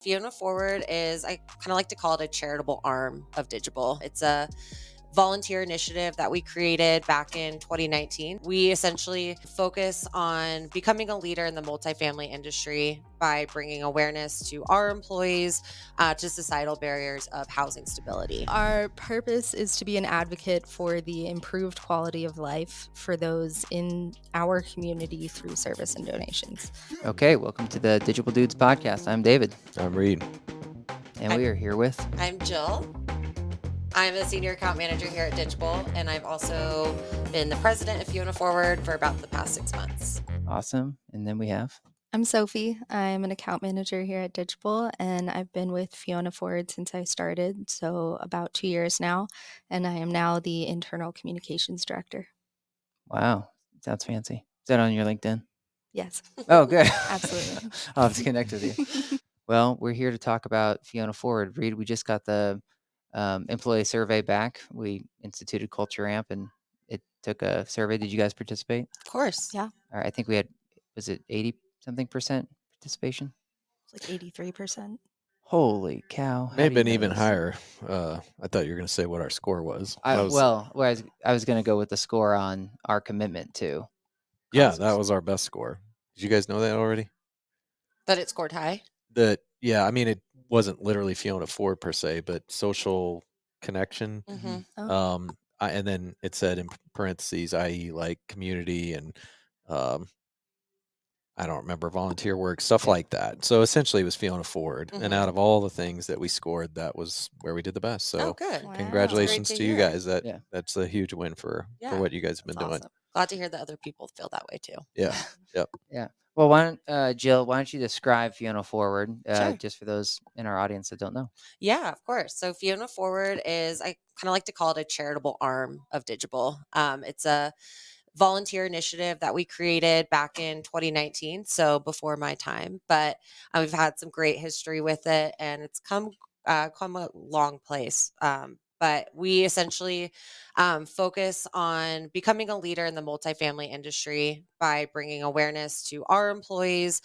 Fiona Forward is, I kind of like to call it a charitable arm of Digible. It's a volunteer initiative that we created back in 2019. We essentially focus on becoming a leader in the multifamily industry by bringing awareness to our employees to societal barriers of housing stability. Our purpose is to be an advocate for the improved quality of life for those in our community through service and donations. Okay, welcome to the Digible Dudes Podcast. I'm David. I'm Reid. And we are here with... I'm Jill. I'm a senior account manager here at Digible, and I've also been the president of Fiona Forward for about the past 6 months. Awesome. And then we have... I'm Sophie. I'm an account manager here at Digible, and I've been with Fiona Forward since I started, so about 2 years now, and I am now the internal communications director. Wow, sounds fancy. Is that on your LinkedIn? Yes. Oh, good. Absolutely. I'll have to connect with you. Well, we're here to talk about Fiona Forward. Reid, we just got the employee survey back. We instituted Culture Amp, and it took a survey. Did you guys participate? Of course. Yeah. All right, I think we had, was it 80-something% participation? It's like 83%. Holy cow. May have been even higher. I thought you were going to say what our score was. I was going to go with the score on our commitment to. Yeah, causes. that was our best score. Did you guys know that already? That it scored high? Yeah, I mean, it wasn't literally Fiona Ford per se, but social connection. Mm-hmm. Oh. And then it said in parentheses, i.e. like community and I don't remember, volunteer work, stuff like that. So essentially it was Fiona Ford. Mhm. And out of all the things that we scored, that was where we did the best. So good. Wow. congratulations That's to great to you hear. guys. That's a huge win for what you guys have been That's doing. awesome. Glad to hear that other people feel that way too. Yeah. Yep. Yeah. Well, why don't Jill, why don't you describe Fiona Forward, Sure. just for those in our audience that don't know? Yeah, of course. So Fiona Forward is, I kind of like to call it a charitable arm of Digible. It's a volunteer initiative that we created back in 2019, so before my time, but we've had some great history with it, and it's come a long place. But we essentially focus on becoming a leader in the multifamily industry by bringing awareness to our employees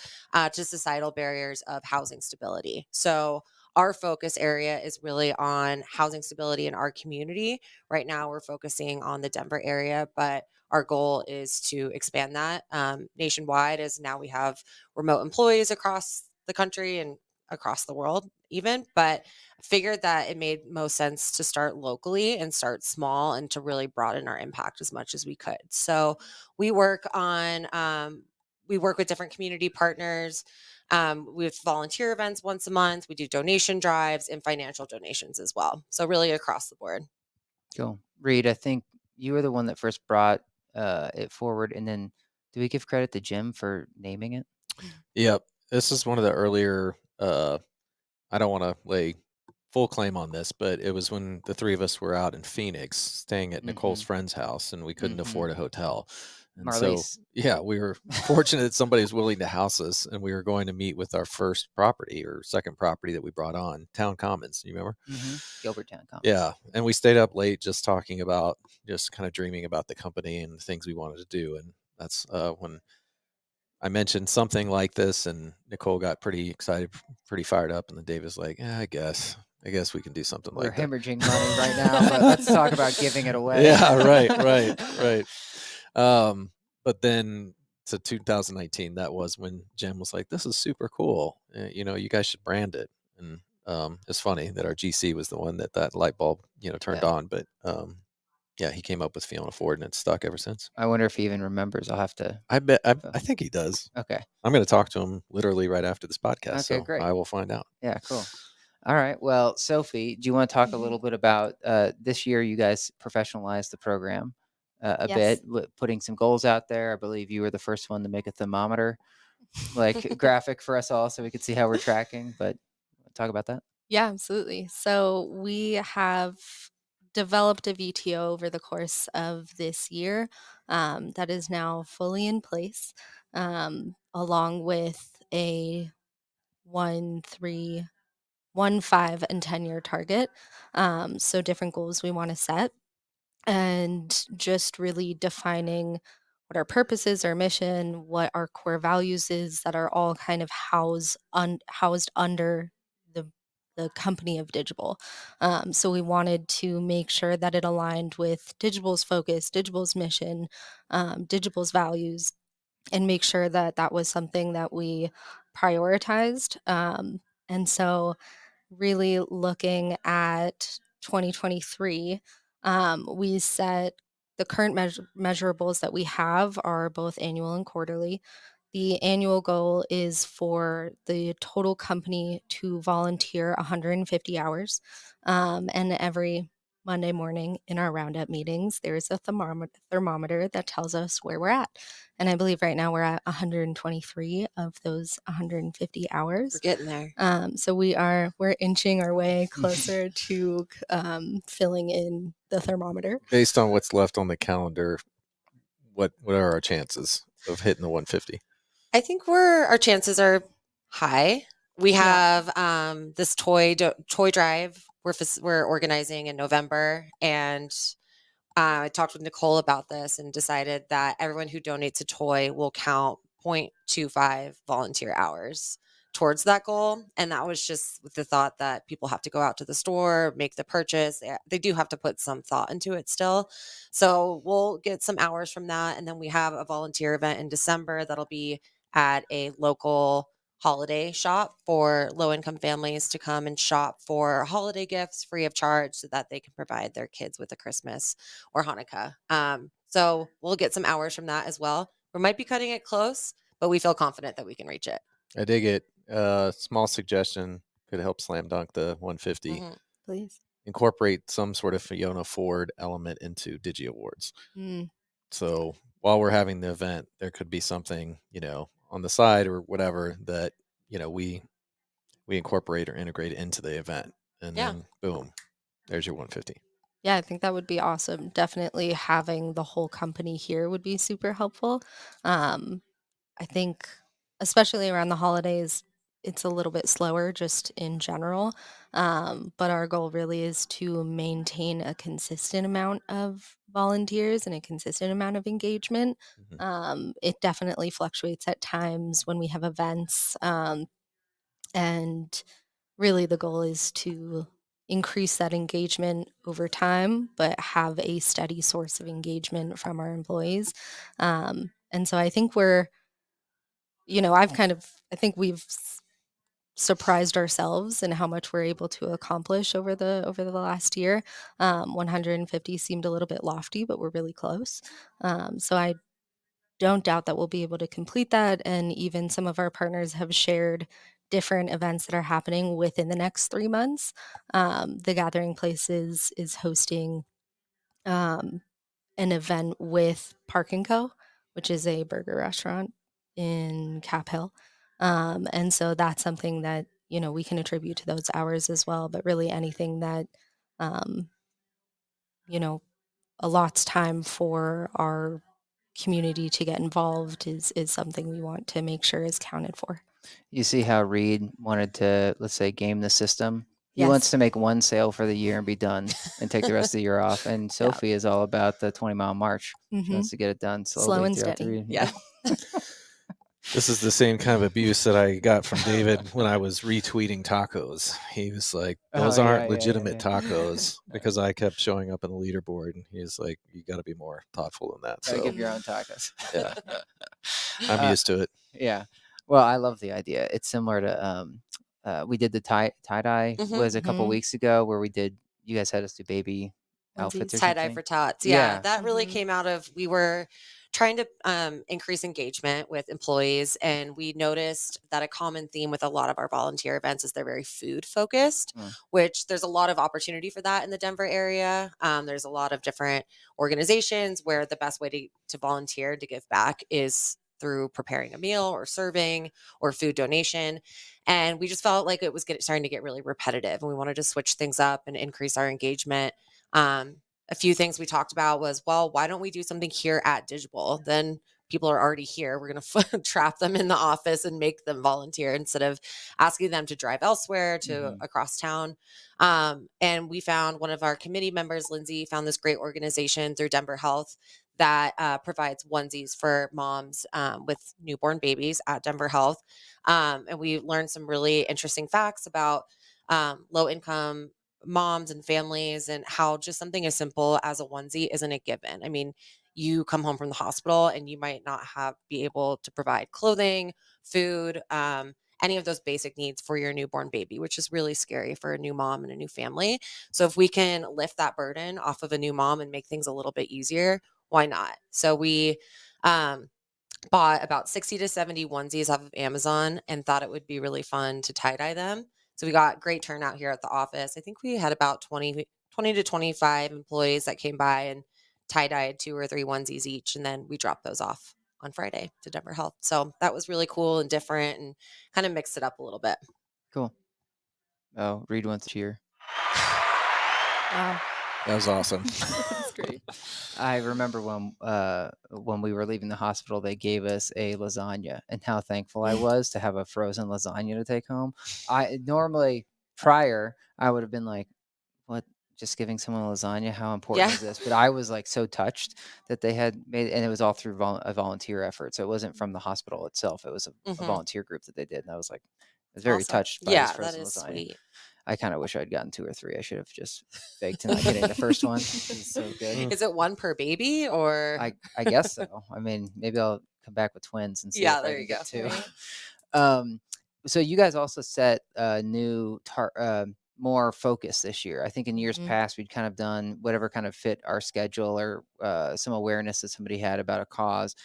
to societal barriers of housing stability. So our focus area is really on housing stability in our community. Right now, we're focusing on the Denver area, but our goal is to expand that nationwide, as now we have remote employees across the country and across the world even, but figured that it made most sense to start locally and start small and to really broaden our impact as much as we could. So we work with different community partners. We have volunteer events once a month. We do donation drives and financial donations as well. So really across the board. Cool. Reid, I think you were the one that first brought it forward, and then do we give credit to Jim for naming it? Yep. This is one of the earlier, I don't want to lay full claim on this, but it was when the three of us were out in Phoenix staying at Nicole's friend's house, and we couldn't afford a hotel. And Marlies. so, yeah, we were fortunate that somebody was willing to house us, and we were going to meet with our first property or second property that we brought on, Town Commons. You remember? Gilbertown Commons. Yeah. And we stayed up late just talking about, just kind of dreaming about the company and the things we wanted to do. And that's when I mentioned something like this, and Nicole got pretty excited, pretty fired up. And then Dave was like, I guess we can do something We're like that. hemorrhaging money right now, but let's talk about giving it away. Yeah, right. But then to 2019, that was when Jim was like, this is super cool. You guys should brand it. And it's funny that our GC was the one that light bulb, turned on. But yeah, he came up with Fiona Ford, and it's stuck ever since. I wonder if he even remembers. I'll have to. I bet. I think he does. Okay. I'm going to talk to him literally right after this podcast. Okay, so great. I will find out. Yeah, cool. All right. Well, Sophie, do you want to talk a little bit about this year? You guys professionalized the program a Yes. bit, putting some goals out there. I believe you were the first one to make a thermometer graphic for us all so we could see how we're tracking. But talk about that. Yeah, absolutely. So we have developed a VTO over the course of this year that is now fully in place, along with a 1, 3, 1, 5, and 10-year target. So different goals we want to set, and just really defining what our purpose is, our mission, what our core values is, that are all kind of housed under the company of Digible. So we wanted to make sure that it aligned with Digible's focus, Digible's mission, Digible's values, and make sure that that was something that we prioritized. And so really looking at 2023, we set the current measurables that we have are both annual and quarterly. The annual goal is for the total company to volunteer 150 hours. And every Monday morning in our roundup meetings, there's a thermometer that tells us where we're at. And I believe right now we're at 123 of those 150 hours. We're getting there. So we're inching our way closer to filling in the thermometer. Based on what's left on the calendar, what are our chances of hitting the 150? I think our chances are high. We have this toy drive we're organizing in November, and I talked with Nicole about this and decided that everyone who donates a toy will count 0.25 volunteer hours towards that goal. And that was just with the thought that people have to go out to the store, make the purchase. They do have to put some thought into it still. So we'll get some hours from that. And then we have a volunteer event in December that'll be at a local holiday shop for low-income families to come and shop for holiday gifts free of charge so that they can provide their kids with a Christmas or Hanukkah. So we'll get some hours from that as well. We might be cutting it close, but we feel confident that we can reach it. I dig it. Small suggestion could help slam dunk the 150. Mhm. Please. Incorporate some sort of Fiona Ford element into Digi Awards. Mm. So while we're having the event, there could be something, on the side or whatever that, we incorporate or integrate into the event. And then boom, there's your 150. Yeah, I think that would be awesome. Definitely having the whole company here would be super helpful. I think, especially around the holidays, it's a little bit slower just in general. But our goal really is to maintain a consistent amount of volunteers and a consistent amount of engagement. It definitely fluctuates at times when we have events. And really the goal is to increase that engagement over time, but have a steady source of engagement from our employees. And so I think I think we've surprised ourselves in how much we're able to accomplish over the last year. 150 seemed a little bit lofty, but we're really close. So I don't doubt that we'll be able to complete that. And even some of our partners have shared different events that are happening within the next 3 months. The Gathering Places is hosting an event with Park & Co., which is a burger restaurant in Cap Hill. And so that's something that, we can attribute to those hours as well. But really anything that, allots time for our community to get involved is something we want to make sure is counted for. You see how Reid wanted to, let's say, game the system? He Yes. wants to make one sale for the year and be done and take the rest of the year off. And Sophie is all about the 20-mile march. She wants to get it done slowly. Slow and throughout the steady. year. Yeah. This is the same kind of abuse that I got from David when I was retweeting tacos. He was like, those aren't legitimate tacos because I kept showing up on the leaderboard. And he's like, you got to be more thoughtful than that. Gotta So give your own tacos. yeah, I'm used to it. Yeah. Well, I love the idea. It's similar to we did the tie-dye was a couple weeks ago where you guys had us do baby outfits or tie-dye something. for tots. Yeah. That really came out of, we were trying to increase engagement with employees, and we noticed that a common theme with a lot of our volunteer events is they're very food focused, which there's a lot of opportunity for that in the Denver area. There's a lot of different organizations where the best way to volunteer to give back is through preparing a meal or serving or food donation. And we just felt like it was starting to get really repetitive, and we wanted to switch things up and increase our engagement. A few things we talked about was, well, why don't we do something here at Digible? Then people are already here. We're going to trap them in the office and make them volunteer instead of asking them to drive elsewhere to across town. And we found one of our committee members, Lindsay, found this great organization through Denver Health that provides onesies for moms with newborn babies at Denver Health. And we learned some really interesting facts about low income moms and families, and how just something as simple as a onesie isn't a given. I mean, you come home from the hospital and you might not be able to provide clothing, food, any of those basic needs for your newborn baby, which is really scary for a new mom and a new family. So if we can lift that burden off of a new mom and make things a little bit easier, why not? So we um, bought about 60 to 70 onesies off of Amazon and thought it would be really fun to tie-dye them. So we got great turnout here at the office. I think we had about 20 to 25 employees that came by and tie-dyed 2 or 3 onesies each, and then we dropped those off on Friday to Denver Health. So that was really cool and different and kind of mixed it up a little bit. Cool. Oh, Reid wants to cheer. Wow. That was awesome. That's great. I remember when we were leaving the hospital, they gave us a lasagna, and how thankful I was to have a frozen lasagna to take home. I normally prior I would have been like, "What? Just giving someone a lasagna? How important Yeah. is this?" But I was like so touched that they had made, and it was all through a volunteer effort. So it wasn't from the hospital itself; it was a Mhm. volunteer group that they did, and I was like, I was very Awesome. touched by this Yeah, that frozen is lasagna. sweet. I kind of wish I'd gotten 2 or 3. I should have just faked not getting the first one. It's so good. Is it one per baby or? I guess so. I mean, maybe I'll come back with twins and see Yeah, if I there can you go. get 2. Right. So you guys also set a new more focus this year. I think in years Mhm. past we'd kind of done whatever kind of fit our schedule or some awareness that somebody had about a cause.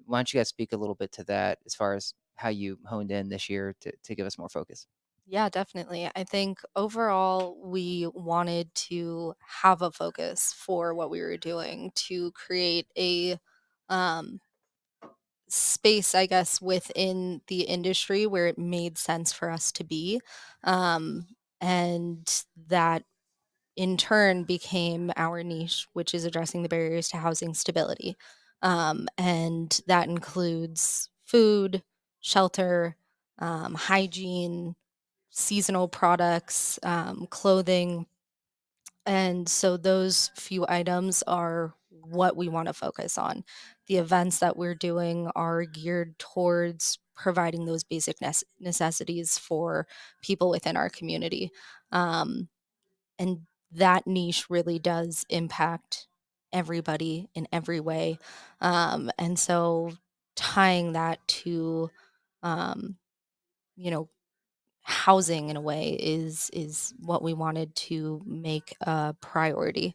Why don't you guys speak a little bit to that as far as how you honed in this year to give us more focus? Yeah, definitely. I think overall, we wanted to have a focus for what we were doing to create a um, space, I guess, within the industry where it made sense for us to be. Um, and that in turn became our niche, which is addressing the barriers to housing stability. And that includes food, shelter, hygiene, seasonal products, clothing. And so those few items are what we want to focus on. The events that we're doing are geared towards providing those basic necessities for people within our community. Um, and that niche really does impact everybody in every way. And so tying that to, um, you know, housing in a way is what we wanted to make a priority.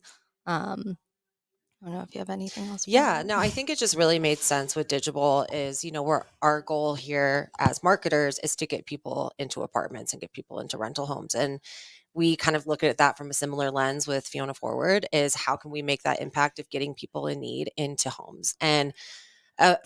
I don't know if you have anything else. For Yeah, that. no, I think it just really made sense with Digible is, we're our goal here as marketers is to get people into apartments and get people into rental homes. And we kind of look at that from a similar lens with Fiona Forward is how can we make that impact of getting people in need into homes? And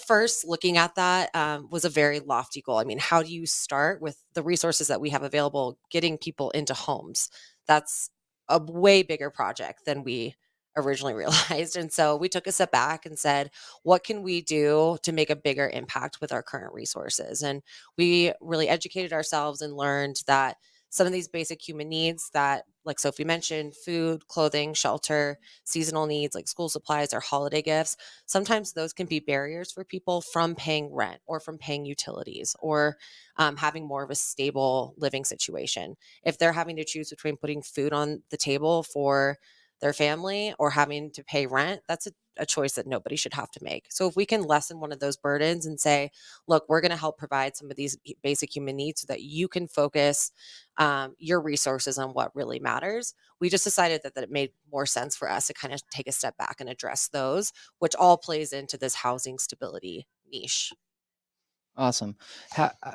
first, looking at that was a very lofty goal. I mean, how do you start with the resources that we have available, getting people into homes? That's a way bigger project than we originally realized. And so we took a step back and said, what can we do to make a bigger impact with our current resources? And we really educated ourselves and learned that some of these basic human needs that, like Sophie mentioned, food, clothing, shelter, seasonal needs like school supplies or holiday gifts, sometimes those can be barriers for people from paying rent or from paying utilities or having more of a stable living situation. If they're having to choose between putting food on the table for their family or having to pay rent, that's a choice that nobody should have to make. So if we can lessen one of those burdens and say, look, we're going to help provide some of these basic human needs so that you can focus your resources on what really matters, we just decided that it made more sense for us to kind of take a step back and address those, which all plays into this housing stability niche. Awesome.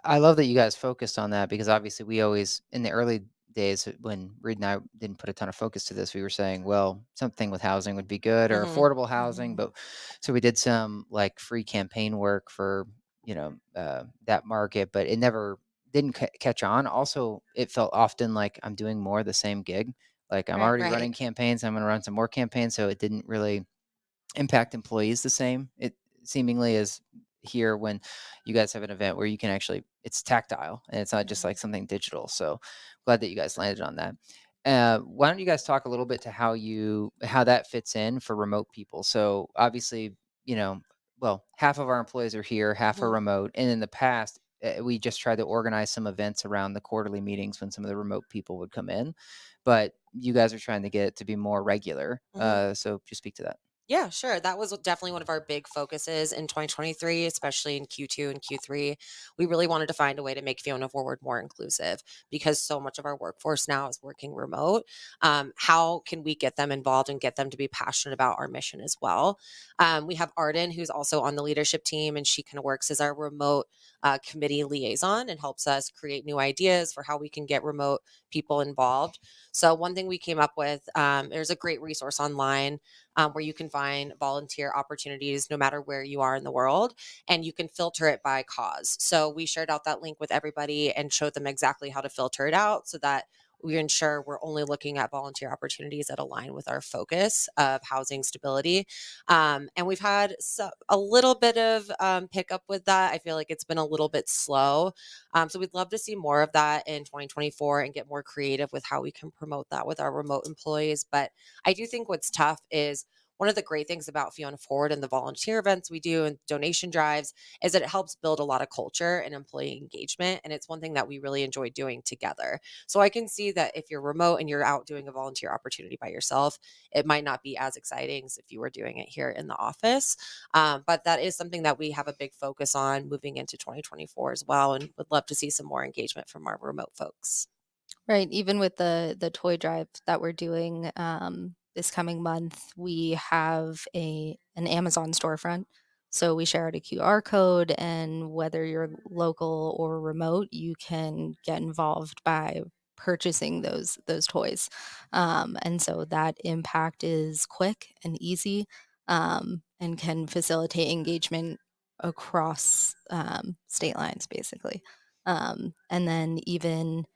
I love that you guys focused on that because obviously we always, in the early days when Reed and I didn't put a ton of focus to this, we were saying, well, something with housing would be good or Mhm. affordable housing. Mhm. But so we did some like free campaign work for, that market, but it never didn't catch on. Also, it felt often like I'm doing more of the same gig. Like I'm Right. already Right. running campaigns. I'm going to run some more campaigns. So it didn't really impact employees the same. It seemingly is here when you guys have an event where you can actually it's tactile and it's not just Mhm. like something digital. So glad that you guys landed on that. Why don't you guys talk a little bit to how that fits in for remote people? So obviously, well, half of our employees are here, half are Mhm. remote, and in the past, we just tried to organize some events around the quarterly meetings when some of the remote people would come in. But you guys are trying to get it to be more regular. So just speak to that. Yeah, sure. That was definitely one of our big focuses in 2023, especially in Q2 and Q3. We really wanted to find a way to make Fiona Forward more inclusive because so much of our workforce now is working remote. How can we get them involved and get them to be passionate about our mission as well? We have Arden, who's also on the leadership team, and she kind of works as our remote committee liaison and helps us create new ideas for how we can get remote people involved. So one thing we came up with, there's a great resource online where you can find volunteer opportunities no matter where you are in the world, and you can filter it by cause. So we shared out that link with everybody and showed them exactly how to filter it out so that we ensure we're only looking at volunteer opportunities that align with our focus of housing stability. And we've had a little bit of pickup with that. I feel like it's been a little bit slow. So we'd love to see more of that in 2024 and get more creative with how we can promote that with our remote employees. But I do think what's tough is one of the great things about Fiona Forward and the volunteer events we do and donation drives is that it helps build a lot of culture and employee engagement. And it's one thing that we really enjoy doing together. So I can see that if you're remote and you're out doing a volunteer opportunity by yourself, it might not be as exciting as if you were doing it here in the office. But that is something that we have a big focus on moving into 2024 as well. And would love to see some more engagement from our remote folks. Right. Even with the toy drive that we're doing this coming month, we have an Amazon storefront. So we share out a QR code, and whether you're local or remote, you can get involved by purchasing those toys. And so that impact is quick and easy, and can facilitate engagement across state lines, basically. And then even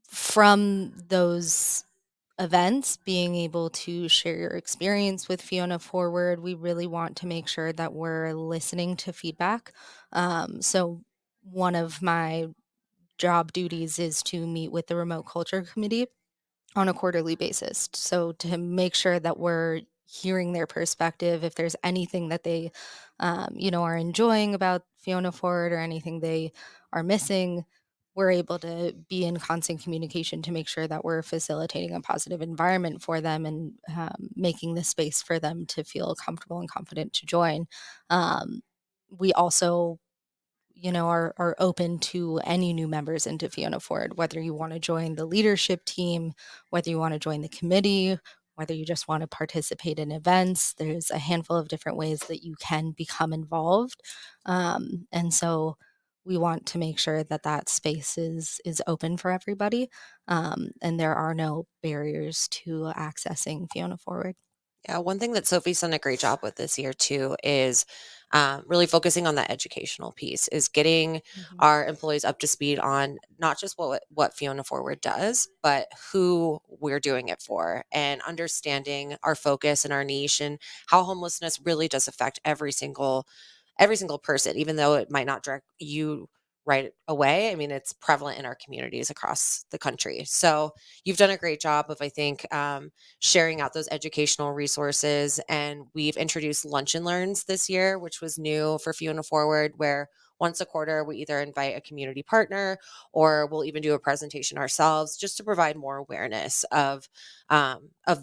from those events, being able to share your experience with Fiona Forward, we really want to make sure that we're listening to feedback. So, one of my job duties is to meet with the Remote Culture Committee on a quarterly basis. So to make sure that we're hearing their perspective, if there's anything that they, are enjoying about Fiona Forward or anything they are missing, we're able to be in constant communication to make sure that we're facilitating a positive environment for them and making the space for them to feel comfortable and confident to join. We also are open to any new members into Fiona Forward, whether you want to join the leadership team, whether you want to join the committee, whether you just want to participate in events. There's a handful of different ways that you can become involved. And so we want to make sure that that space is open for everybody. And there are no barriers to accessing Fiona Forward. Yeah, one thing that Sophie's done a great job with this year too is really focusing on that educational piece, is getting our employees up to speed on not just what Fiona Forward does, but who we're doing it for, and understanding our focus and our niche and how homelessness really does affect every single person, even though it might not direct you right away. I mean, it's prevalent in our communities across the country. So you've done a great job of, I think, sharing out those educational resources. And we've introduced lunch and learns this year, which was new for Fiona Forward, where once a quarter we either invite a community partner or we'll even do a presentation ourselves just to provide more awareness of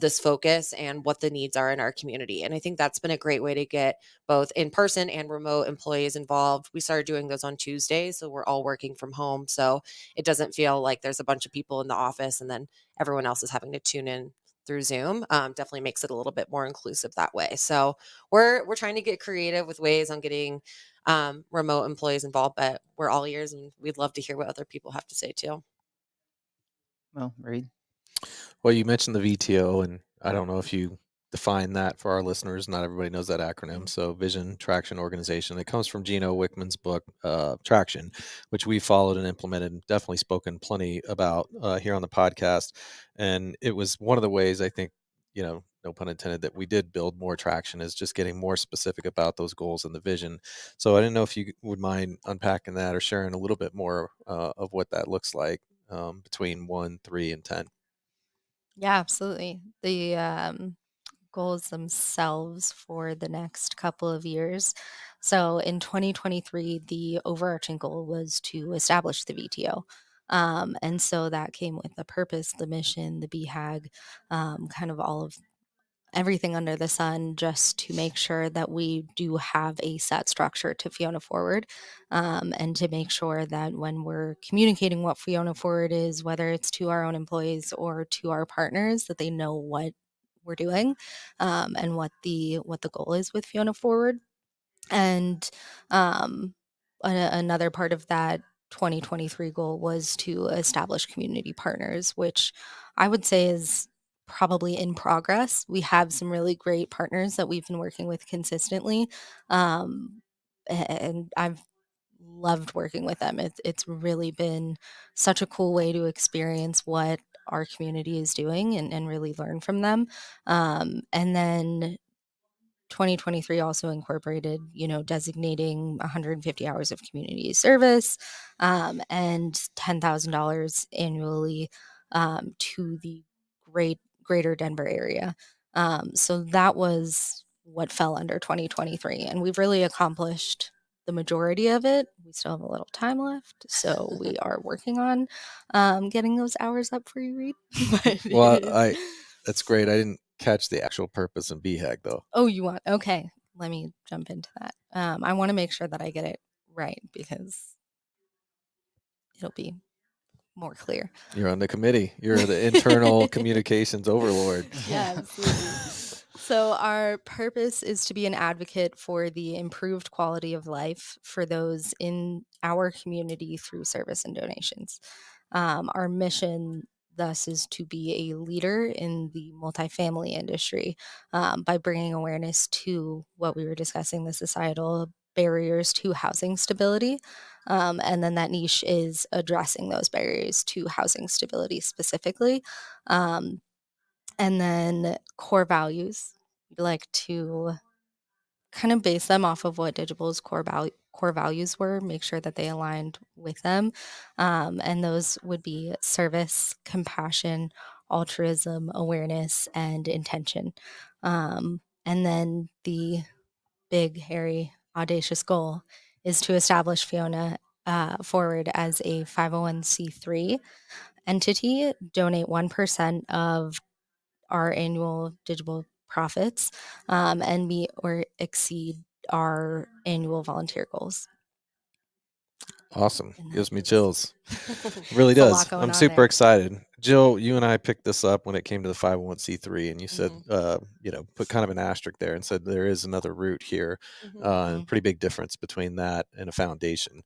this focus and what the needs are in our community. And I think that's been a great way to get both in-person and remote employees involved. We started doing those on Tuesdays, so we're all working from home. So it doesn't feel like there's a bunch of people in the office and then everyone else is having to tune in through Zoom. Definitely makes it a little bit more inclusive that way. So we're trying to get creative with ways on getting remote employees involved, but we're all ears and we'd love to hear what other people have to say too. Well, Reid. Well, you mentioned the VTO, and I don't know if you define that for our listeners. Not everybody knows that acronym. So, Vision Traction Organization. It comes from Gino Wickman's book, Traction, which we followed and implemented, and definitely spoken plenty about here on the podcast. And it was one of the ways, I think, no pun intended, that we did build more traction, is just getting more specific about those goals and the vision. So I didn't know if you would mind unpacking that or sharing a little bit more of what that looks like between 1, 3, and 10. Yeah, absolutely. goals themselves for the next couple of years. So in 2023, the overarching goal was to establish the VTO. And so that came with the purpose, the mission, the BHAG, kind of all of everything under the sun, just to make sure that we do have a set structure to Fiona Forward, and to make sure that when we're communicating what Fiona Forward is, whether it's to our own employees or to our partners, that they know what we're doing, and what the goal is with Fiona Forward. And another part of that 2023 goal was to establish community partners, which I would say is probably in progress. We have some really great partners that we've been working with consistently. Um, and I've loved working with them. It's really been such a cool way to experience what our community is doing and really learn from them. And then 2023 also incorporated, designating 150 hours of community service, and $10,000 annually, to the greater Denver area. So that was what fell under 2023, and we've really accomplished the majority of it. We still have a little time left, so we are working on getting those hours up for you, Reid. But Well, that's great. I didn't catch the actual purpose in BHAG though. Oh, you want? Okay, let me jump into that. I want to make sure that I get it right because it'll be more clear. You're on the committee. You're the internal communications overlord. Yeah, absolutely. So, our purpose is to be an advocate for the improved quality of life for those in our community through service and donations. Our mission, thus, is to be a leader in the multifamily industry, by bringing awareness to what we were discussing, the societal barriers to housing stability. And then that niche is addressing those barriers to housing stability specifically. Um, and then core values, we like to kind of base them off of what Digible's core values were, make sure that they aligned with them. And those would be service, compassion, altruism, awareness, and intention. And then the big, hairy, audacious goal is to establish Fiona Forward as a 501c3 entity, donate 1% of our annual Digible profits, and meet or exceed our annual volunteer goals. Awesome. And Gives me that is- chills. Really It's a lot does. going I'm on super there. excited. Jill, you and I picked this up when it came to the 501c3, and you said, put kind of an asterisk there and said there is another route here, and pretty big difference between that and a foundation.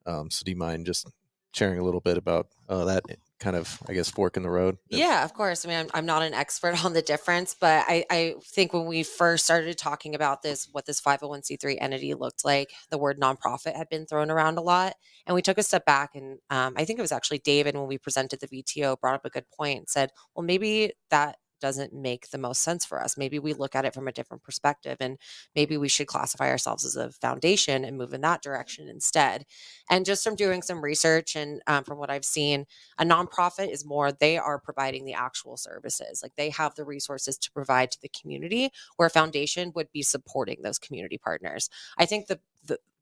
So do you mind just sharing a little bit about that kind of, I guess, fork in the road? Yeah, of course. I mean, I'm not an expert on the difference, but I think when we first started talking about this, what this 501c3 entity looked like, the word nonprofit had been thrown around a lot. And we took a step back, and I think it was actually David, when we presented the VTO, brought up a good point and said, well, maybe that doesn't make the most sense for us. Maybe we look at it from a different perspective, and maybe we should classify ourselves as a foundation and move in that direction instead. And just from doing some research and from what I've seen, a nonprofit is more, they are providing the actual services. Like, they have the resources to provide to the community, where a foundation would be supporting those community partners. I think the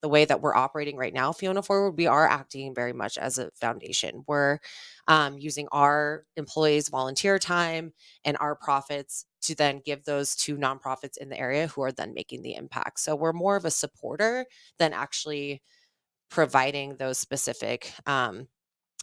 way that we're operating right now, Fiona Forward, we are acting very much as a foundation. We're using our employees' volunteer time and our profits to then give those to nonprofits in the area who are then making the impact. So we're more of a supporter than actually providing those specific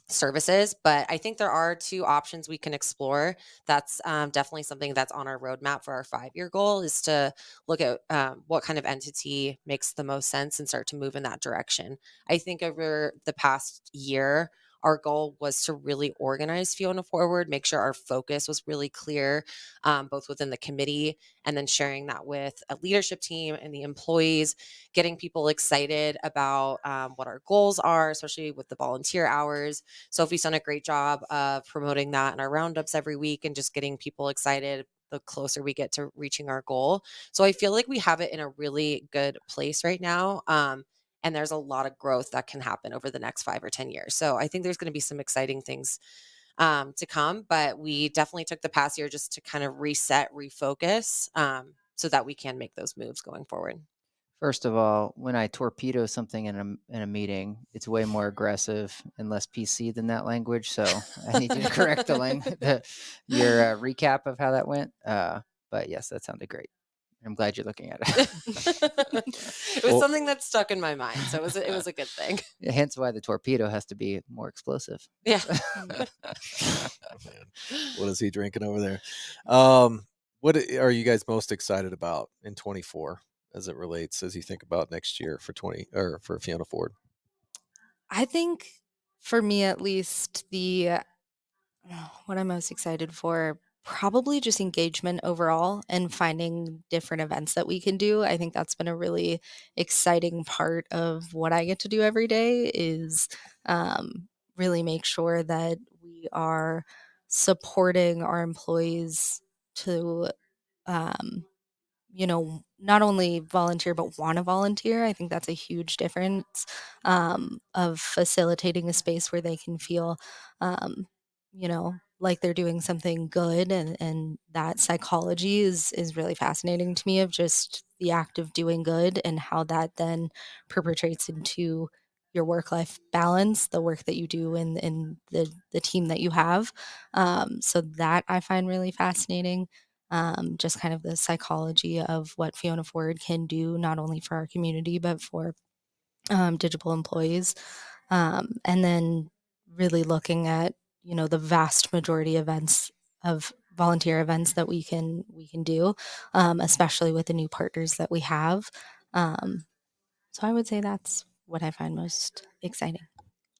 services. But I think there are two options we can explore. That's definitely something that's on our roadmap for our 5-year goal, is to look at what kind of entity makes the most sense and start to move in that direction. I think over the past year, our goal was to really organize Fiona Forward, make sure our focus was really clear, both within the committee and then sharing that with a leadership team and the employees, getting people excited about what our goals are, especially with the volunteer hours. Sophie's done a great job of promoting that in our roundups every week and just getting people excited the closer we get to reaching our goal. So I feel like we have it in a really good place right now. And there's a lot of growth that can happen over the next 5 or 10 years. So I think there's going to be some exciting things to come. But we definitely took the past year just to kind of reset, refocus, so that we can make those moves going forward. First of all, when I torpedo something in a meeting, it's way more aggressive and less PC than that language. So I need you to correct your recap of how that went. But yes, that sounded great. I'm glad you're looking at it. It was something that stuck in my mind, so it was a good thing. Hence why the torpedo has to be more explosive. Yeah. What is he drinking over there? What are you guys most excited about in 24 as it relates, as you think about next year for Fiona Forward? I think for me, at least, what I'm most excited for, probably just engagement overall and finding different events that we can do. I think that's been a really exciting part of what I get to do every day is really make sure that we are supporting our employees to um, not only volunteer, but want to volunteer. I think that's a huge difference of facilitating a space where they can feel, like they're doing something good. And that psychology is really fascinating to me, of just the act of doing good and how that then perpetrates into your work-life balance, the work that you do in the team that you have. So that I find really fascinating, just kind of the psychology of what Fiona Forward can do, not only for our community, but for Digible employees. And then really looking at, the vast majority of volunteer events that we can do, especially with the new partners that we have. So I would say that's what I find most exciting.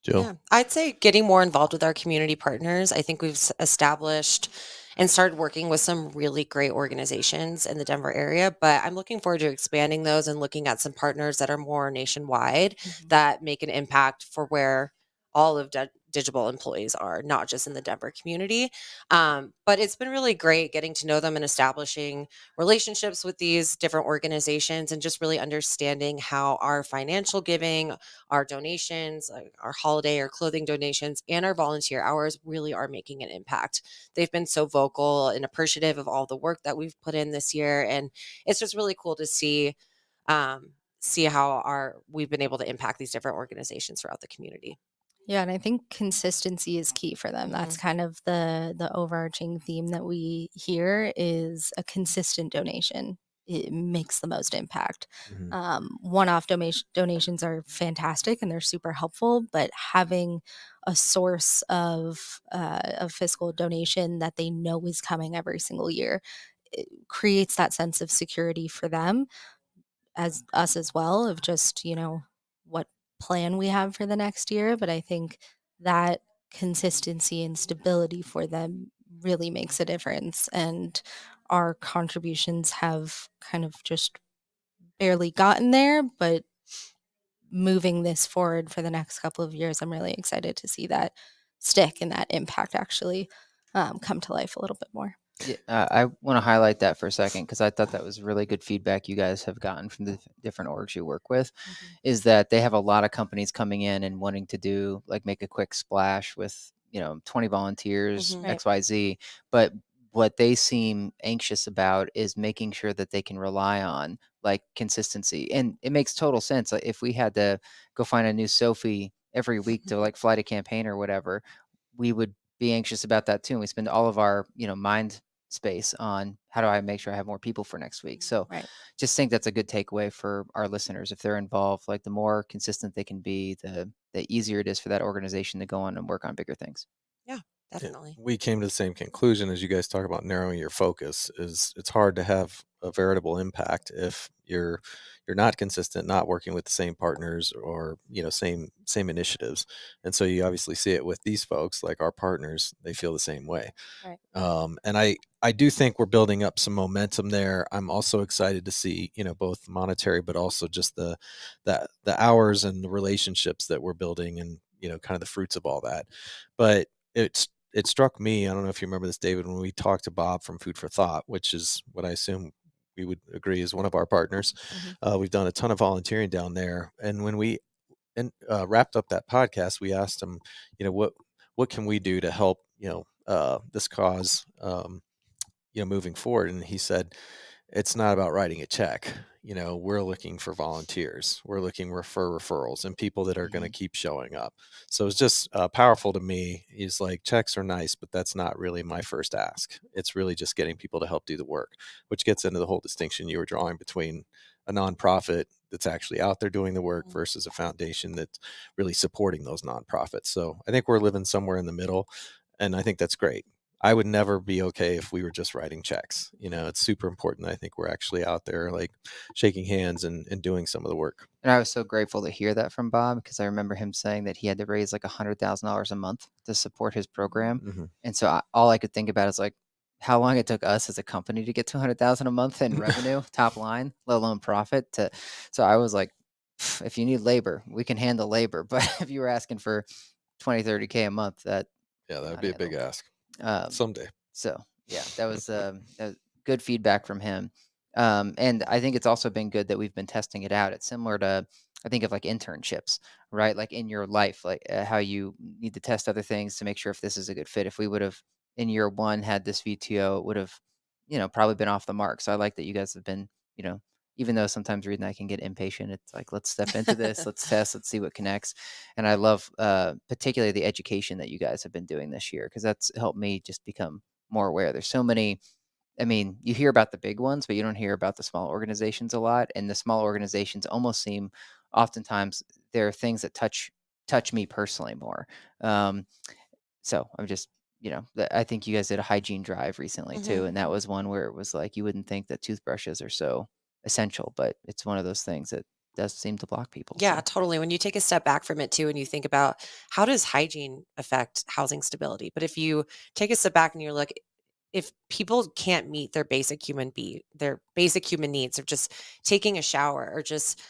Jill? Yeah, I'd say getting more involved with our community partners. I think we've established and started working with some really great organizations in the Denver area, but I'm looking forward to expanding those and looking at some partners that are more nationwide that make an impact for where all of Digible employees are, not just in the Denver community. But it's been really great getting to know them and establishing relationships with these different organizations and just really understanding how our financial giving, our donations, like our holiday or clothing donations, and our volunteer hours really are making an impact. They've been so vocal and appreciative of all the work that we've put in this year. And it's just really cool to see how we've been able to impact these different organizations throughout the community. Yeah, and I think consistency is key for them. That's kind of the overarching theme that we hear, is a consistent donation. It makes the most impact. One-off donations are fantastic and they're super helpful, but having a source of fiscal donation that they know is coming every single year, it creates that sense of security for them, as us as well, of just, what plan we have for the next year. But I think that consistency and stability for them really makes a difference. And our contributions have kind of just barely gotten there, but moving this forward for the next couple of years, I'm really excited to see that stick and that impact actually come to life a little bit more. Yeah, I want to highlight that for a second, because I thought that was really good feedback you guys have gotten from the different orgs you work with, is that they have a lot of companies coming in and wanting to do, like, make a quick splash with, 20 volunteers, Right. XYZ. But what they seem anxious about is making sure that they can rely on, like, consistency. And it makes total sense. Like, if we had to go find a new Sophie every week to, like, flight a campaign or whatever, we would be anxious about that too. And we spend all of our, mind space on how do I make sure I have more people for next week. So Right. just think that's a good takeaway for our listeners. If they're involved, like, the more consistent they can be, the easier it is for that organization to go on and work on bigger things. Yeah, definitely. We came to the same conclusion as you guys talk about narrowing your focus. Is it's hard to have a veritable impact if you're not consistent, not working with the same partners or same initiatives. And so you obviously see it with these folks, like our partners. They feel the same way. Right. And I do think we're building up some momentum there. I'm also excited to see both monetary, but also just the hours and the relationships that we're building, and kind of the fruits of all that. But it struck me, I don't know if you remember this, David, when we talked to Bob from Food for Thought, which is what I assume we would agree is one of our partners. We've done a ton of volunteering down there. And when we wrapped up that podcast, we asked him, what can we do to help this cause, moving forward. And he said, it's not about writing a check. We're looking for volunteers. We're looking for referrals and people that are going to keep showing up. So it's just powerful to me. He's like, checks are nice, but that's not really my first ask. It's really just getting people to help do the work, which gets into the whole distinction you were drawing between a nonprofit that's actually out there doing the work versus a foundation that's really supporting those nonprofits. So I think we're living somewhere in the middle, and I think that's great. I would never be okay if we were just writing checks. It's super important. I think we're actually out there like shaking hands and doing some of the work. And I was so grateful to hear that from Bob, because I remember him saying that he had to raise like $100,000 a month to support his program. Mm-hmm. And so all I could think about is like how long it took us as a company to get 200,000 a month in revenue, top line, let alone profit. So I was like, if you need labor, we can handle labor. But if you were asking for 20, 30K a month, that would be a big ask. Someday. So yeah, that was good feedback from him. And I think it's also been good that we've been testing it out. It's similar to, I think of like internships, right? Like in your life, like how you need to test other things to make sure if this is a good fit. If we would have in year one had this VTO, it would have, probably been off the mark. So I like that you guys have been, even though sometimes Reed and I can get impatient, it's like, let's step into this, let's test, let's see what connects. And I love particularly the education that you guys have been doing this year, because that's helped me just become more aware. There's so many, I mean, you hear about the big ones, but you don't hear about the small organizations a lot. And the small organizations almost seem, oftentimes, there are things that touch me personally more. So I'm just, I think you guys did a hygiene drive recently too, and that was one where it was like you wouldn't think that toothbrushes are so essential, but it's one of those things that does seem to block people. Yeah, So. totally. When you take a step back from it too, and you think about how does hygiene affect housing stability? But if you take a step back and you're like, if people can't meet their their basic human needs of just taking a shower or just,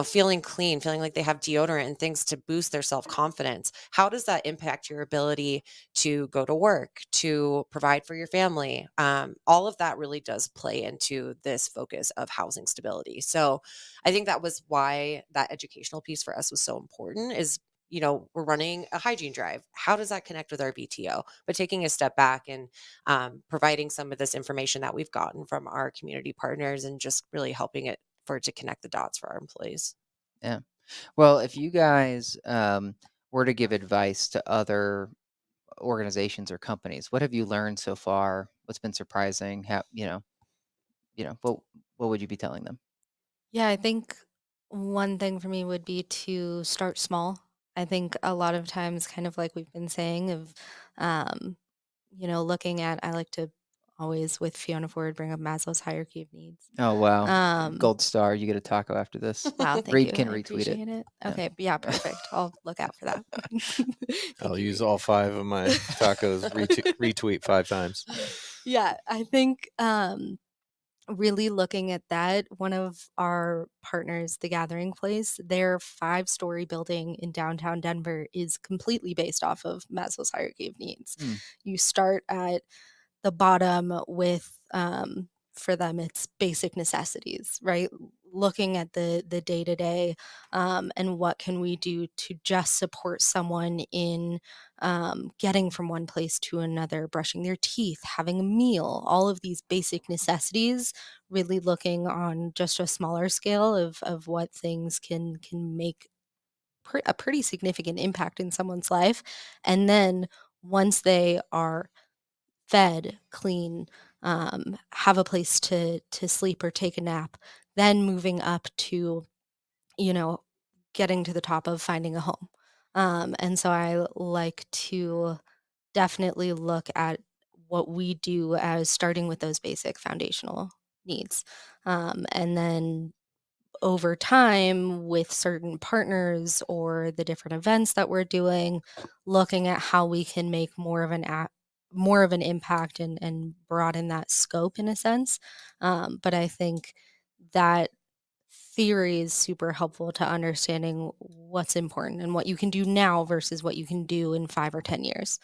feeling clean, feeling like they have deodorant and things to boost their self-confidence, how does that impact your ability to go to work, to provide for your family? All of that really does play into this focus of housing stability. So I think that was why that educational piece for us was so important is, we're running a hygiene drive. How does that connect with our VTO? But taking a step back and providing some of this information that we've gotten from our community partners and just really helping it for it to connect the dots for our employees. Yeah. Well, if you guys were to give advice to other organizations or companies, what have you learned so far? What's been surprising? How, what would you be telling them? Yeah, I think one thing for me would be to start small. I think a lot of times, kind of like we've been saying, of um, looking at, I like to always with Fiona Ford bring up Maslow's hierarchy of needs. Oh, wow. Um, Gold star. You get a taco after this. wow, thank Reed you. can I retweet it. appreciate it. Yeah. Okay, yeah, perfect. I'll look out for that. I'll Thank you, use Reed. all 5 of my tacos, retweet 5 times. Yeah, I think really looking at that, one of our partners, The Gathering Place, their 5-story building in downtown Denver is completely based off of Maslow's hierarchy of needs. You start at the bottom with for them it's basic necessities, right? Looking at the day-to-day and what can we do to just support someone in getting from one place to another, brushing their teeth, having a meal, all of these basic necessities, really looking on just a smaller scale of what things can make a pretty significant impact in someone's life. And then once they are fed, clean, have a place to sleep or take a nap, then moving up to, you know, getting to the top of finding a home. And so I like to definitely look at what we do as starting with those basic foundational needs. And then over time with certain partners or the different events that we're doing, looking at how we can make more of more of an impact and broaden that scope in a sense. But I think that theory is super helpful to understanding what's important and what you can do now versus what you can do in 5 or 10 years.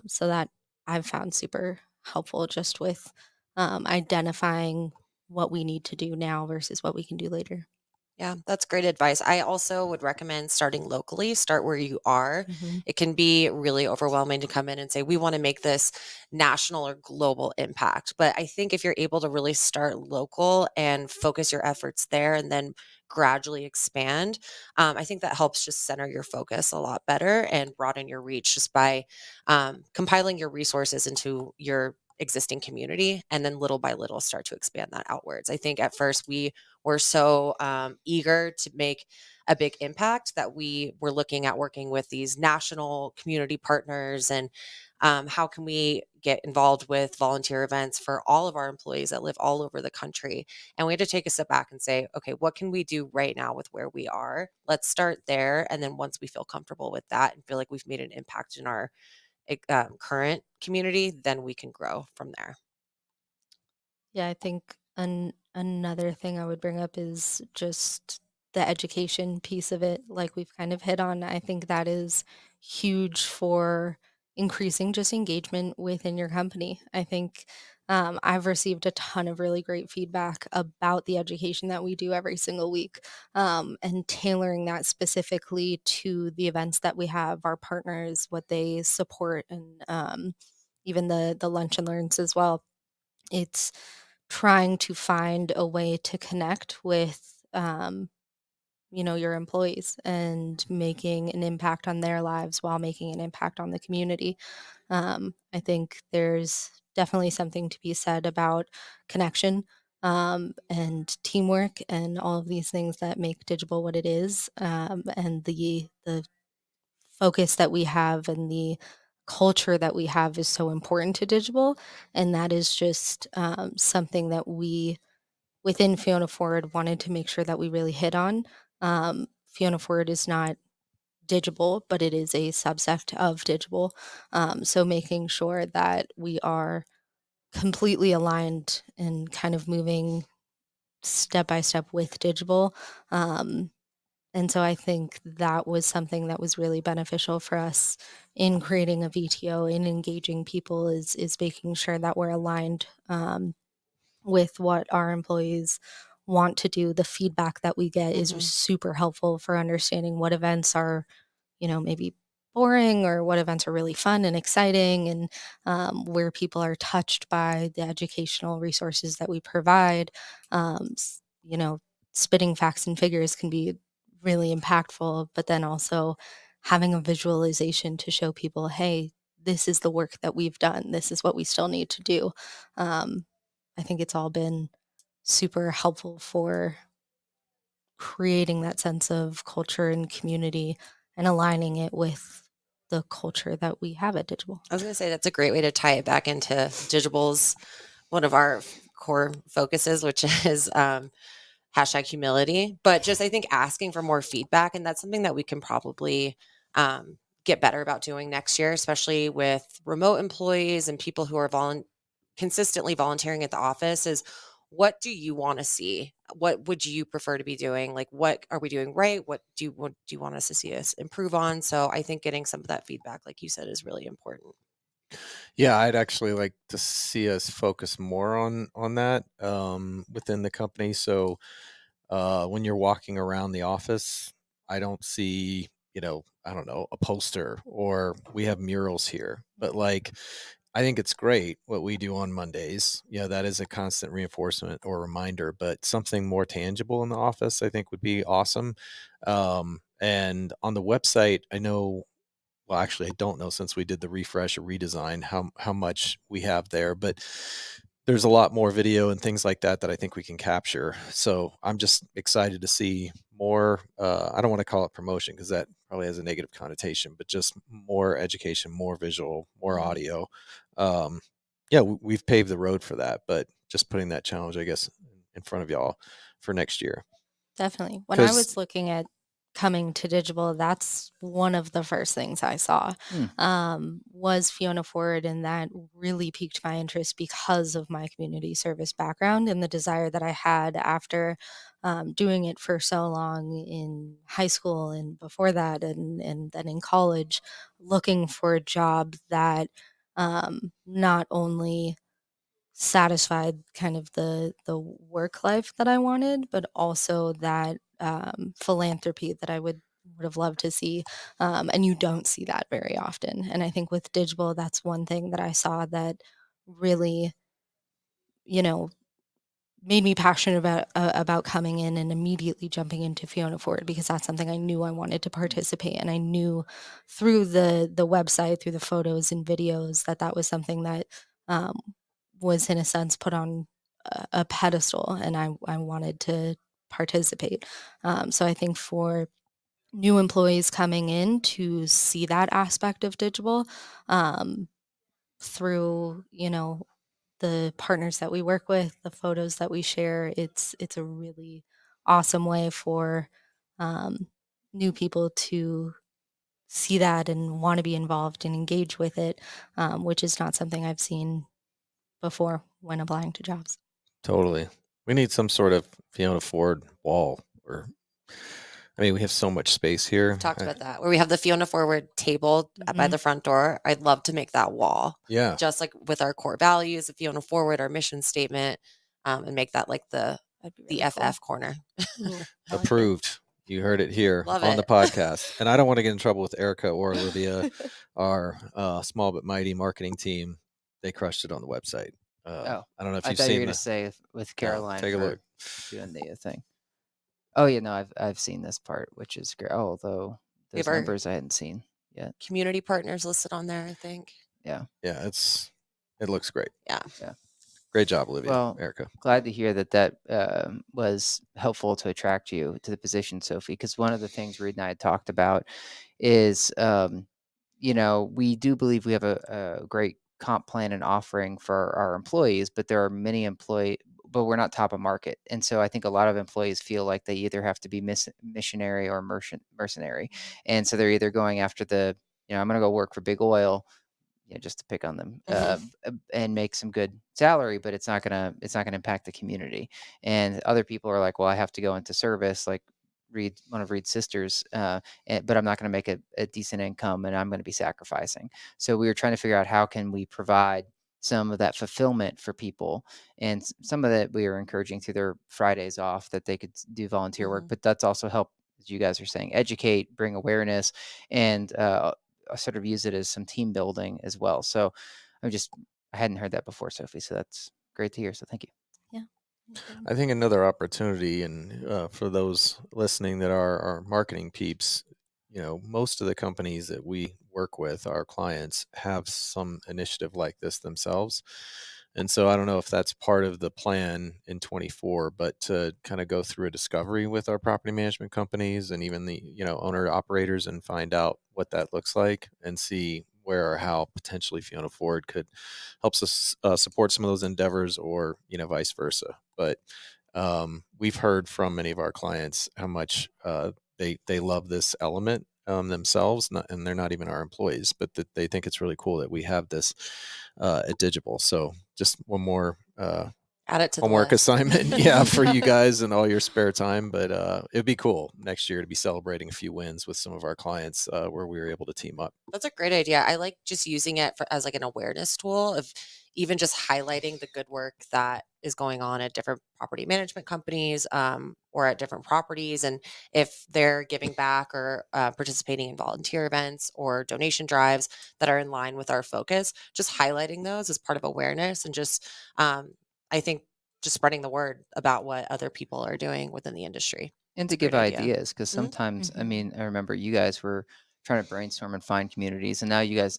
So that I've found super helpful just with identifying what we need to do now versus what we can do later. Yeah, that's great advice. I also would recommend starting locally, start where you are. Mhm. It can be really overwhelming to come in and say, we want to make this national or global impact. But I think if you're able to really start local and focus your efforts there and then gradually expand, I think that helps just center your focus a lot better and broaden your reach just by compiling your resources into your existing community and then little by little start to expand that outwards. I think at first we're so eager to make a big impact that we were looking at working with these national community partners and how can we get involved with volunteer events for all of our employees that live all over the country. And we had to take a step back and say, okay, what can we do right now with where we are? Let's start there. And then once we feel comfortable with that and feel like we've made an impact in our current community, then we can grow from there. Yeah, I think another thing I would bring up is just the education piece of it, like we've kind of hit on. I think that is huge for increasing just engagement within your company. I think I've received a ton of really great feedback about the education that we do every single week, and tailoring that specifically to the events that we have, our partners, what they support, and even the lunch and learns as well. It's trying to find a way to connect with, your employees and making an impact on their lives while making an impact on the community. I think there's definitely something to be said about connection, and teamwork and all of these things that make Digible what it is, and the focus that we have and the culture that we have is so important to Digital, and that is just something that we within Fiona Forward wanted to make sure that we really hit on. Fiona Forward is not Digible, but it is a subset of Digible. So making sure that we are completely aligned and kind of moving step by step with Digible. Um, and so I think that was something that was really beneficial for us in creating a VTO and engaging people is making sure that we're aligned, with what our employees want to do. The feedback that we get is Mhm. super helpful for understanding what events are, maybe boring or what events are really fun and exciting, and where people are touched by the educational resources that we provide. Spitting facts and figures can be really impactful, but then also having a visualization to show people, hey, this is the work that we've done. This is what we still need to do. Um, I think it's all been super helpful for creating that sense of culture and community and aligning it with the culture that we have at Digital. I was going to say that's a great way to tie it back into Digible's one of our core focuses, which is hashtag humility. But just I think asking for more feedback, and that's something that we can probably get better about doing next year, especially with remote employees and people who are consistently volunteering at the office. Is what do you want to see? What would you prefer to be doing? Like, what are we doing right? What do you want us to see us improve on? So I think getting some of that feedback, like you said, is really important. Yeah, I'd actually like to see us focus more on that within the company. So when you're walking around the office, I don't see, I don't know, a poster or we have murals here. But like, I think it's great what we do on Mondays. Yeah, that is a constant reinforcement or reminder, but something more tangible in the office, I think would be awesome. And on the website, I know, well, actually, I don't know since we did the refresh or redesign how much we have there, but there's a lot more video and things like that that I think we can capture. So I'm just excited to see more. I don't want to call it promotion because that probably has a negative connotation, but just more education, more visual, more Mhm. audio. Yeah, we've paved the road for that, but just putting that challenge, I guess, in front of y'all for next year. Definitely. When I Because was looking at coming to Digital, that's one of the first things I saw, Hmm. was Fiona Ford, and that really piqued my interest because of my community service background and the desire that I had after doing it for so long in high school and before that, and then in college, looking for a job that not only satisfied kind of the work life that I wanted, but also that philanthropy that I would have loved to see. And you don't see that very often. And I think with Digible, that's one thing that I saw that really, made me passionate about coming in and immediately jumping into Fiona Forward, because that's something I knew I wanted to participate. And I knew through the website, through the photos and videos, that was something that was in a sense put on a pedestal, and I wanted to participate. So I think for new employees coming in to see that aspect of Digible through, the partners that we work with, the photos that we share, it's a really awesome way for new people to see that and want to be involved and engage with it, which is not something I've seen before when applying to jobs. Totally. We need some sort of Fiona Ford wall, or we have so much space here. We've talked about that, where we have the Fiona Forward table by the front door. I'd love to make that wall. Yeah. Just like with our core values, the Fiona Forward, our mission statement, and make that like the Really FF cool. corner. Ooh, I like it. Approved. You heard it here Love on the it. podcast. And I don't want to get in trouble with Erica or Olivia, our small but mighty marketing team. They crushed it on the website. I don't know if I you've thought you seen were going to say with Caroline take a look. doing the thing. Oh yeah, no, I've seen this part, which is great. Although We have those our numbers I hadn't seen yet. community partners listed on there, I think. Yeah. Yeah, it looks great. Yeah. Great job, Olivia. Well, Erica. Glad to hear that was helpful to attract you to the position, Sophie, because one of the things Reid and I had talked about is, we do believe we have a great comp plan and offering for our employees, but there are many but we're not top of market. And so I think a lot of employees feel like they either have to be missionary or mercenary. And so they're either going after I'm going to go work for big oil, just to pick on them, and make some good salary, but it's not gonna impact the community. And other people are like, well, I have to go into service, like one of Reid's sisters, but I'm not going to make a decent income, and I'm going to be sacrificing. So we were trying to figure out how can we provide some of that fulfillment for people, and some of that we are encouraging through their Fridays off that they could do volunteer work, but that's also help, as you guys are saying, educate, bring awareness, and sort of use it as some team building as well. So I hadn't heard that before, Sophie. So that's great to hear. So thank you. Yeah. I think another opportunity, and for those listening that are our marketing peeps, most of the companies that we work with, our clients, have some initiative like this themselves. And so I don't know if that's part of the plan in 24, but to kind of go through a discovery with our property management companies and even the, owner operators, and find out what that looks like and see where or how potentially Fiona Ford could helps us support some of those endeavors, or, vice versa. But we've heard from many of our clients how much they love this element themselves, and they're not even our employees, but that they think it's really cool that we have this at Digible. So just one more Add it to homework the list. assignment, for you guys and all your spare time. But it'd be cool next year to be celebrating a few wins with some of our clients where we were able to team up. That's a great idea. I like just using it as like an awareness tool of even just highlighting the good work that is going on at different property management companies, or at different properties. And if they're giving back or participating in volunteer events or donation drives that are in line with our focus, just highlighting those as part of awareness, and just, I think, just spreading the word about what other people are doing within the industry. And It's to a great give idea. ideas, because sometimes, I remember you guys were trying to brainstorm and find communities, and now you guys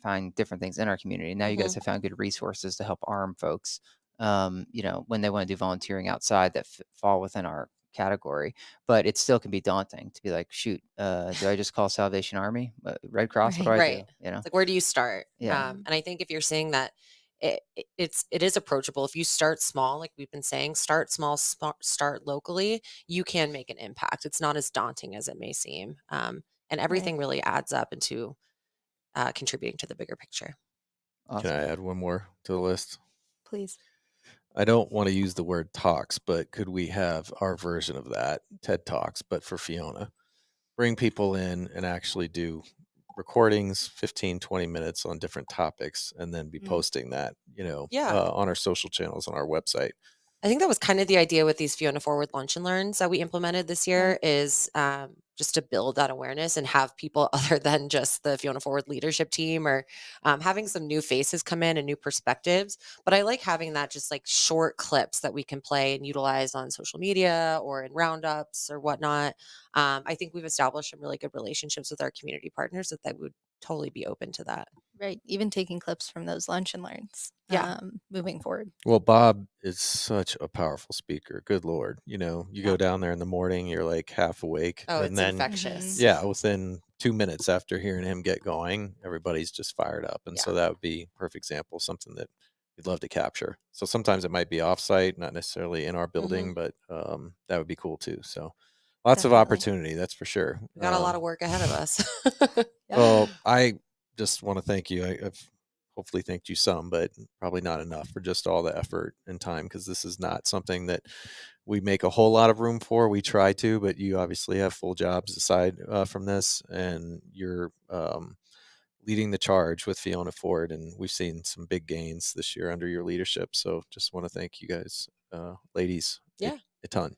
find different things in our community. Now you guys have found good resources to help arm folks, when they want to do volunteering outside that fall within our category. But it still can be daunting to be like, shoot, do I just call Salvation Army, Red Cross? What do I Right. do? It's like, where do you start? Yeah. And I think if you're saying that it is approachable, if you start small, like we've been saying, start small, start locally, you can make an impact. It's not as daunting as it may seem. And everything really adds up into contributing to the bigger picture. Awesome. Can I add one more to the list? Please. I don't want to use the word talks, but could we have our version of that, TED Talks, but for Fiona? Bring people in and actually do recordings, 15, 20 minutes on different topics, and then be posting that, on our social channels, on our website. I think that was kind of the idea with these Fiona Forward Lunch and Learns that we implemented this year is just to build that awareness and have people other than just the Fiona Forward leadership team or having some new faces come in and new perspectives. But I like having that just like short clips that we can play and utilize on social media or in roundups or whatnot. I think we've established some really good relationships with our community partners that they would totally be open to that. Right. Even taking clips from those lunch and learns. Yeah. Moving forward. Well, Bob is such a powerful speaker. Good Lord. You know, you Yeah. go down there in the morning, you're like half awake. Oh, and it's then, infectious. yeah, within 2 minutes after hearing him get going, everybody's just fired up. And so Yeah. that would be a perfect example, something that we'd love to capture. So sometimes it might be offsite, not necessarily in our building, but that would be cool too. So lots of Definitely. opportunity, that's for sure. We got a lot of work ahead of us. Yeah. Well, I just want to thank you. I've hopefully thanked you some, but probably not enough for just all the effort and time, because this is not something that we make a whole lot of room for. We try to, but you obviously have full jobs aside from this, and you're leading the charge with Fiona Ford, and we've seen some big gains this year under your leadership. So just want to thank you guys, ladies, Yeah. a ton.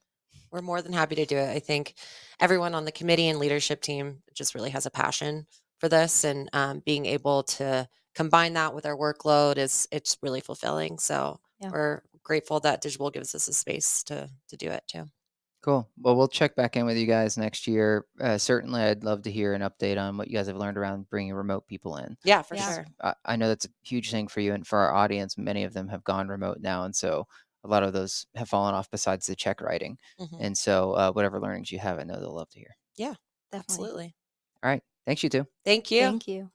We're more than happy to do it. I think everyone on the committee and leadership team just really has a passion for this, and being able to combine that with our workload it's really fulfilling. So Yeah. we're grateful that Digible gives us a space to do it too. Cool. Well, we'll check back in with you guys next year. Certainly, I'd love to hear an update on what you guys have learned around bringing remote people in. Yeah, for Yeah. sure. I know that's a huge thing for you and for our audience. Many of them have gone remote now, and so a lot of those have fallen off besides the check writing. Mhm. And so whatever learnings you have, I know they'll love to hear. Yeah, Definitely. absolutely. All right. Thanks, you two. Thank you. Thank you.